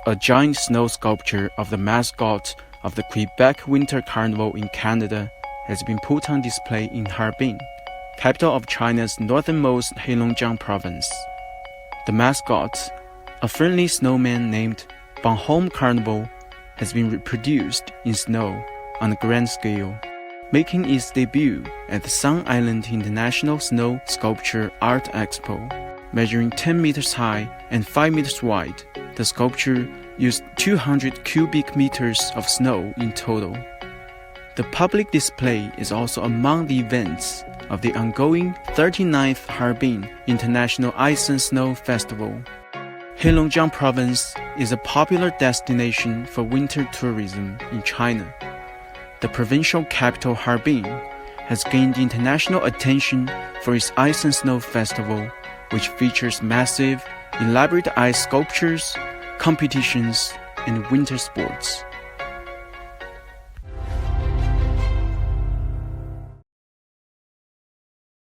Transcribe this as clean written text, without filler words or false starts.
a giant snow sculpture of the mascot of the Quebec Winter Carnival in Canada has been put on display in Harbin, capital of China's northernmost Heilongjiang province. The mascot, a friendly snowman named Bonhomme Carnival, has been reproduced in snow on a grand scale, making its debut at the Sun Island International Snow Sculpture Art Expo. Measuring 10 meters high and 5 meters wide, the sculpture used 200 cubic meters of snow in total. The public display is also among the events of the ongoing 39th Harbin International Ice and Snow Festival. Heilongjiang Province is a popular destination for winter tourism in China. The provincial capital Harbin has gained international attention for its Ice and Snow Festival, which features massive, elaborate ice sculptures, competitions, and winter sports.